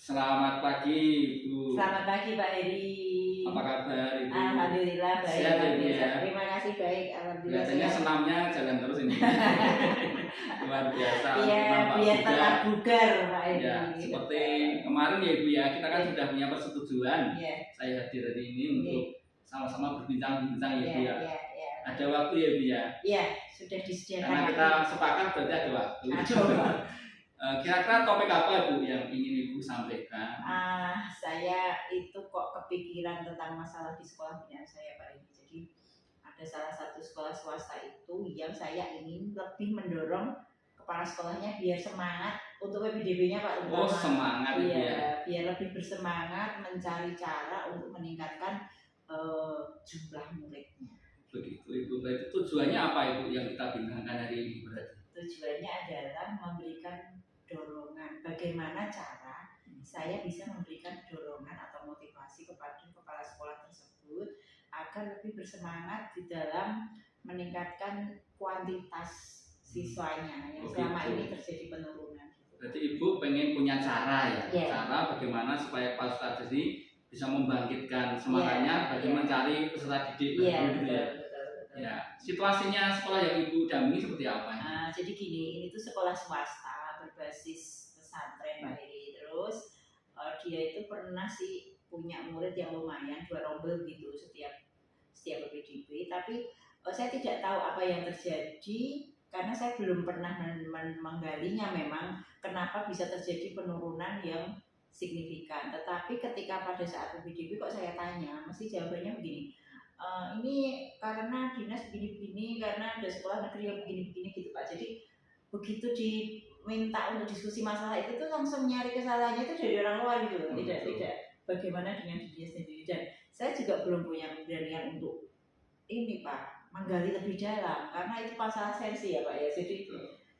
Selamat pagi, Bu. Selamat pagi Pak Heri. Apa kabar, Ibu? Alhamdulillah baik. Sehat ya, Bu, biasa. ya? Terima kasih baik. Alhamdulillah Biasanya sehat. senamnya jalan terus ini. Luar biasa. Iya, nampak biar bugar. tetap bugar Pak Heri. Ya, seperti kemarin ya, Ibu ya, kita kan Iya. sudah punya persetujuan. Iya. Saya hadir hari ini untuk sama-sama berbincang-bincang ya, Iya, Bu ya. iya, iya. Ada waktu ya, Bu ya. Iya, sudah disediakan. Karena kita sepakat berarti ada waktu. Kira-kira topik apa, Bu, yang ingin Ibu sampaikan? Saya itu kok kepikiran tentang masalah di sekolah binaan saya Pak Heri. Jadi ada salah satu sekolah swasta itu yang saya ingin lebih mendorong kepala sekolahnya biar semangat untuk PPDB-nya Pak. Oh, semangat iya, ya. biar lebih bersemangat mencari cara untuk meningkatkan jumlah muridnya. Begitu, Ibu. Berarti tujuannya apa, Ibu, yang kita bincangkan hari ini berarti? Tujuannya adalah memberikan dorongan. Bagaimana cara saya bisa memberikan dorongan atau motivasi kepada kepala sekolah tersebut agar lebih bersemangat di dalam meningkatkan kuantitas siswanya yang selama ini terjadi penurunan. Berarti Ibu pengen punya cara ya, Yeah. cara bagaimana supaya kepala sekolah tadi bisa membangkitkan semangatnya bagi mencari peserta didik baru gitu ya. Ya, situasinya sekolah yang Ibu dampingi seperti apa? Jadi gini, ini tuh sekolah swasta berbasis pesantren Pak Heri. Terus dia itu pernah sih punya murid yang lumayan 2 rombel gitu setiap PPDB. Tapi saya tidak tahu apa yang terjadi karena saya belum pernah menggalinya memang kenapa bisa terjadi penurunan yang signifikan. Tetapi ketika pada saat PPDB kok saya tanya, mesti jawabannya begini. Ini karena dinas begini-begini, karena ada sekolah negeri yang begini-begini gitu Pak. Jadi begitu diminta untuk diskusi masalah itu tuh langsung nyari kesalahannya itu dari orang luar gitu. Tidak bagaimana dengan dirinya sendiri. Dan saya juga belum punya keberanian untuk ini Pak, menggali lebih dalam karena itu masalah sensi ya Pak ya. Jadi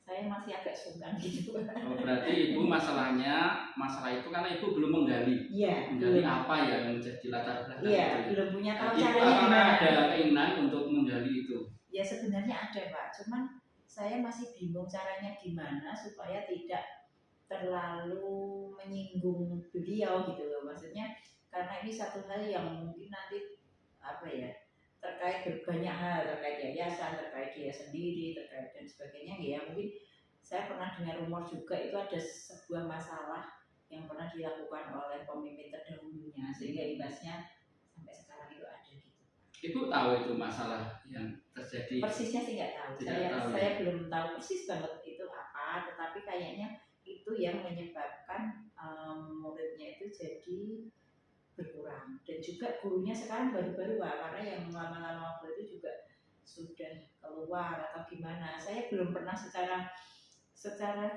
saya masih agak sungkan gitu. Oh, berarti Ibu masalah itu karena Ibu belum menggali. Iya. Menggali apa ya yang menjadi latar belakang. Iya, belum punya tahu Ibu caranya karena gimana. ada keinginan untuk menggali itu. Ya sebenarnya ada Pak, cuman saya masih bingung caranya gimana supaya tidak terlalu menyinggung beliau gitu loh. Maksudnya karena ini satu hal yang mungkin nanti apa ya, terkait berbanyak hal, terkait yayasan, terkait dia sendiri, terkait dan sebagainya ya. Mungkin saya pernah dengar rumor juga itu ada sebuah masalah yang pernah dilakukan oleh pemimpin terdahulunya sehingga imbasnya sampai sekarang itu ada gitu. Ibu tahu itu masalah yang terjadi? Persisnya sih nggak tahu. Saya belum tahu persis banget itu apa, tetapi kayaknya itu yang menyebabkan muridnya itu jadi berkurang. Dan juga gurunya sekarang baru-baru karena yang lama-lama waktu itu juga sudah keluar atau gimana. Saya belum pernah secara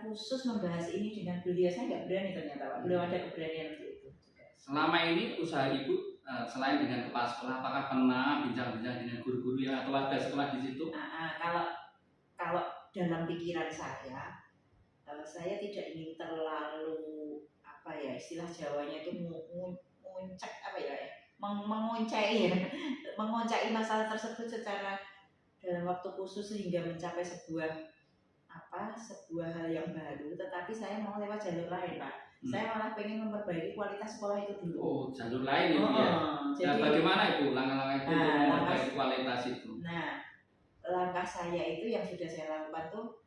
khusus membahas ini dengan beliau. Saya nggak berani ternyata Pak. Belum ada keberanian untuk itu juga. Selama ini usaha Ibu selain dengan kepala sekolah, apakah pernah bincang-bincang dengan guru-guru yang atau warga sekolah di situ? Kalau dalam pikiran saya tidak ingin terlalu apa ya, istilah Jawanya itu menguncak apa ya, mengoncai masalah tersebut secara dalam waktu khusus sehingga mencapai sebuah hal yang baru. Tetapi saya mau lewat jalur lain Pak. Saya malah pengen memperbaiki kualitas sekolah itu dulu. Oh, jalur lain itu ya. Jadi, bagaimana Ibu langkah-langkah itu untuk memperbaiki kualitas itu? Nah, langkah saya itu yang sudah saya lakukan tuh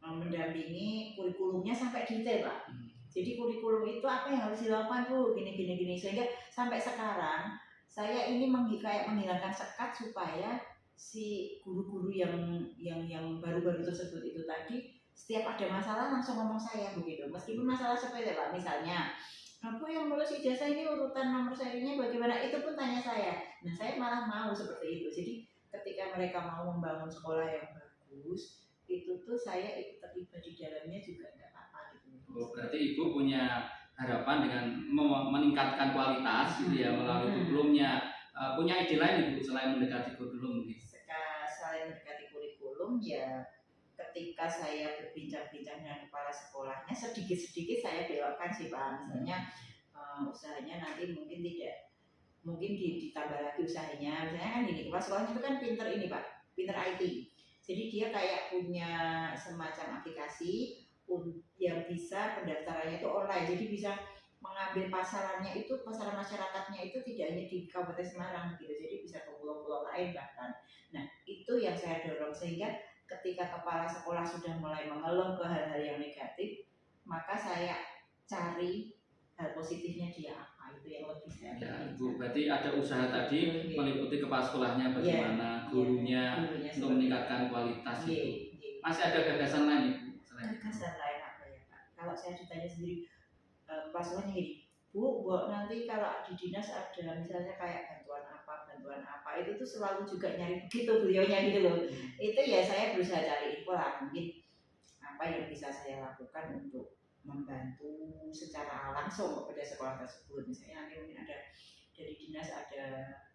mendampingi kurikulumnya sampai detail Pak. Jadi kurikulum itu apa yang harus dilakukan tuh gini sehingga sampai sekarang saya ini menghilangkan sekat supaya si guru-guru yang baru-baru tersebut itu tadi setiap ada masalah langsung ngomong saya begitu. Meskipun masalah sepele Pak, misalnya aku yang lulus ijazah ini urutan nomor serinya bagaimana, itu pun tanya saya. Nah saya malah mau seperti itu. Jadi ketika mereka mau membangun sekolah yang bagus itu tuh saya ikut terlibat di dalamnya juga nggak apa-apa gitu. Oh, berarti Ibu punya harapan dengan meningkatkan kualitas gitu ya melalui kurikulumnya. Punya ide lain Ibu selain mendekati kurikulum gitu? Selain mendekati kurikulum ya ketika saya berbincang-bincang dengan kepala sekolahnya sedikit-sedikit saya belokkan sih Pak. Misalnya usahanya nanti mungkin ditambah lagi usahanya. Misalnya kan gini, kepala sekolahnya itu kan pinter ini Pak, pinter IT. Jadi dia kayak punya semacam aplikasi yang bisa pendaftarannya itu online. Jadi bisa mengambil pasarannya itu, pasaran masyarakatnya itu tidak hanya di Kabupaten Semarang gitu, jadi bisa ke pulau-pulau lain bahkan. Nah itu yang saya dorong, sehingga ketika kepala sekolah sudah mulai mengeluh ke hal-hal yang negatif, maka saya cari hal positifnya dia apa, itu yang lebih saya Ya, Bu, berarti ada usaha tadi meliputi kepala sekolahnya bagaimana, gurunya untuk meningkatkan kualitas itu. Masih ada gagasan lain Ibu? Gagasan lain apa ya Pak? Kalau saya ditanya sendiri, kepala sekolahnya gini, Bu, nanti kalau di dinas ada misalnya kayak bantuan apa, itu tuh selalu juga nyari begitu beliaunya gitu loh. Itu ya saya berusaha cari info lah, mungkin apa yang bisa saya lakukan untuk membantu secara langsung kepada sekolah tersebut. Misalnya nanti mungkin ada dari dinas ada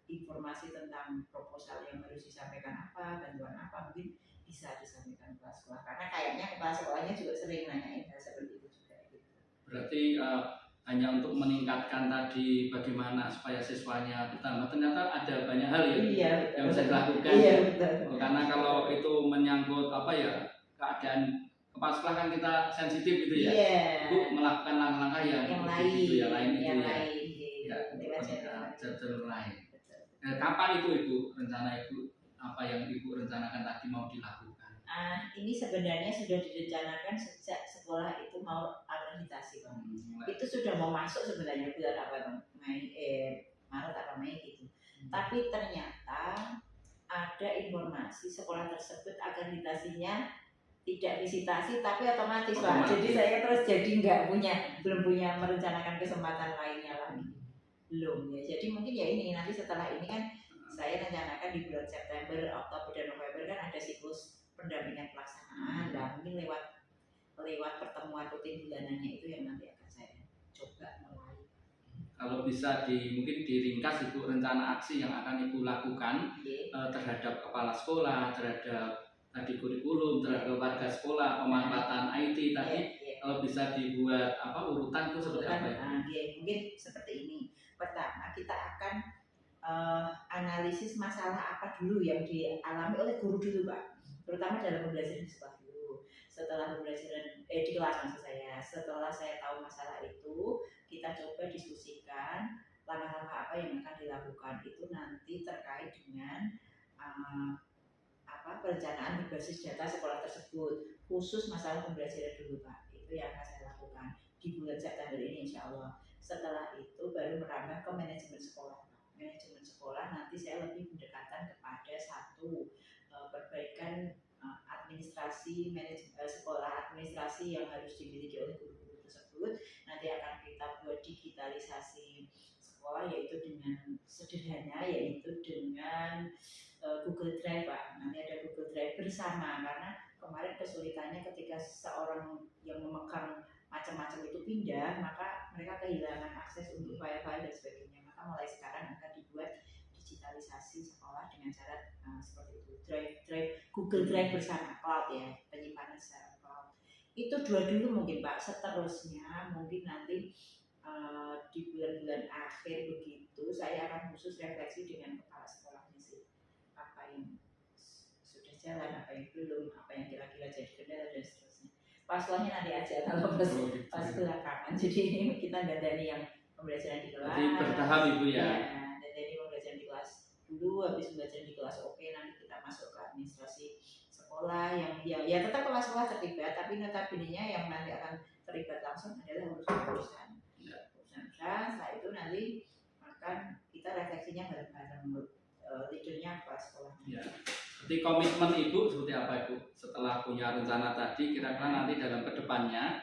informasi tentang proposal yang harus disampaikan apa, bantuan apa, mungkin bisa disampaikan kepala sekolah. Karena kayaknya kepala sekolahnya juga sering nanyain hal seperti itu juga. Gitu. Berarti hanya untuk meningkatkan tadi bagaimana supaya siswanya bertambah, ternyata ada banyak hal yang bisa dilakukan. Iya, betul. Karena kalau itu menyangkut apa ya, keadaan kepala sekolah kan kita sensitif gitu ya. Ibu melakukan langkah-langkah yang lain gitu ya, lain itu ya. Jalur lain. Kapan itu Ibu rencana Ibu, apa yang Ibu rencanakan tadi mau dilakukan? Ini sebenarnya sudah direncanakan sejak sekolah itu mau akreditasi Bang. Itu sudah mau masuk sebenarnya bulan apa Bang? Maret apa Mei gitu. Tapi ternyata ada informasi sekolah tersebut akreditasinya tidak visitasi tapi otomatis Pak. Jadi saya terus belum punya merencanakan kesempatan lainnya lagi. Belum ya. Jadi mungkin ya ini nanti setelah ini kan saya rencanakan di bulan September, Oktober dan November kan ada siklus pendampingan pelaksanaan. Nah, mungkin lewat pertemuan rutin bulanannya itu yang nanti akan saya coba mulai. Kalau bisa mungkin diringkas Ibu, rencana aksi yang akan Ibu lakukan terhadap kepala sekolah, terhadap tadi kurikulum, terhadap warga sekolah, pemanfaatan IT tadi, kalau bisa dibuat urutan itu seperti apa ya? Mungkin seperti ini. Pertama kita akan analisis masalah apa dulu yang dialami oleh guru dulu Pak, terutama dalam pembelajaran di sekolah dulu. Setelah pembelajaran di kelas maksud saya, setelah saya tahu masalah itu, kita coba diskusikan langkah-langkah apa yang akan dilakukan. Itu nanti terkait dengan perencanaan berbasis data sekolah tersebut, khusus masalah pembelajaran dulu Pak. Itu yang akan saya lakukan di bulan September ini insya Allah. Setelah itu baru merambah ke manajemen sekolah. Manajemen sekolah nanti saya lebih pendekatan kepada satu perbaikan administrasi sekolah, administrasi yang harus dimiliki oleh guru-guru tersebut. Nanti akan kita buat digitalisasi sekolah, yaitu dengan sederhana, yaitu dengan Google Drive Pak. Nanti ada Google Drive bersama, karena kemarin kesulitannya ketika seorang yang memegang macam-macam itu pindah, maka mereka kehilangan akses untuk file-file dan sebagainya. Maka mulai sekarang akan dibuat digitalisasi sekolah dengan cara seperti itu. Google Drive bersama, cloud ya, penyimpanan secara cloud. Itu dua dulu mungkin Pak. Seterusnya mungkin nanti di bulan-bulan akhir begitu saya akan khusus refleksi dengan kepala sekolahnya sih. Apa yang sudah jalan, apa yang belum, apa yang kira-kira jadi kendala dan seterusnya. Paslonnya nanti aja kalau pas belakangan. Jadi ini kita dandani yang pembelajaran di kelas. Jadi bertahap Ibu ya. Dandani pembelajaran di kelas dulu, habis pembelajaran di kelas oke, nanti kita masuk ke administrasi sekolah yang ya tetap kelas sekolah terlibat, tapi notabene-nya yang nanti akan terlibat langsung adalah urusan-urusan. Setelah itu nanti akan kita refleksinya bareng-bareng, leadernya kepala sekolah. Ya. Jadi komitmen Ibu seperti apa Ibu? Setelah punya rencana tadi, kira-kira nanti dalam kedepannya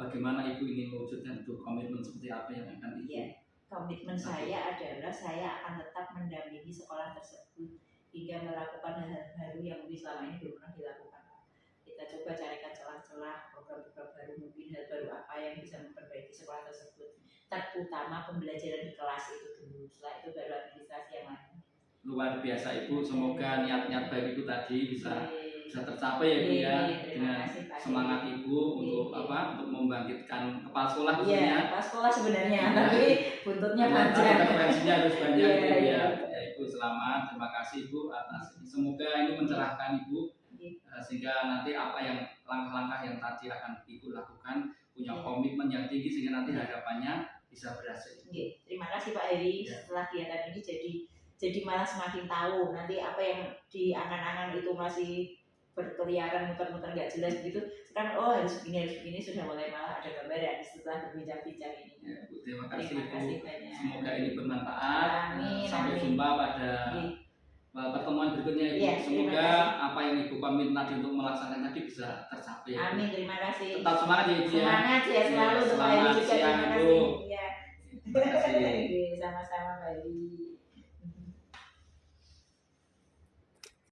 bagaimana Ibu ingin mewujudkan itu, komitmen seperti apa yang akan Ibu? Ya, komitmen saya adalah saya akan tetap mendampingi sekolah tersebut hingga melakukan hal-hal baru yang selama ini belum pernah dilakukan. Kita coba carikan celah-celah program-program baru, mungkin hal baru apa yang bisa memperbaiki sekolah tersebut, terutama pembelajaran di kelas itu dulu. Setelah itu baru administrasi yang lain. Luar biasa Ibu, semoga niat-niat baik Ibu tadi bisa tercapai ya Bu ya, dengan semangat Ibu untuk untuk membangkitkan kepala sekolah Iya, kepala sekolah sebenarnya, tapi buntutnya panjang. Frekuensinya harus banyak ya. Ibu selamat, terima kasih Ibu atas ini. Semoga ini mencerahkan Ibu sehingga nanti apa yang langkah-langkah yang tadi akan Ibu lakukan punya komitmen yang tinggi sehingga nanti harapannya bisa berhasil. Terima kasih Pak Heri. Ya. Setelah kegiatan ini jadi malah semakin tahu nanti apa yang di angan-angan itu masih berkeliaran muter-muter nggak jelas gitu. Sekarang harus begini sudah mulai malah ada gambaran setelah berbincang-bincang ini. Ya, Bu, terima kasih Terima kasih Bu. banyak. Semoga ini bermanfaat. Amin, Sampai amin. jumpa pada pertemuan berikutnya Ibu. Ya, Semoga apa yang Ibu pamit tadi untuk melaksanakan tadi bisa tercapai. Amin, terima kasih. Tetap semangat ya Ibu ya. Semangat ya selalu untuk Pak Heri juga. Selamat siang Terima Ibu. kasih. Ya. Terima kasih. Sama-sama Pak Heri.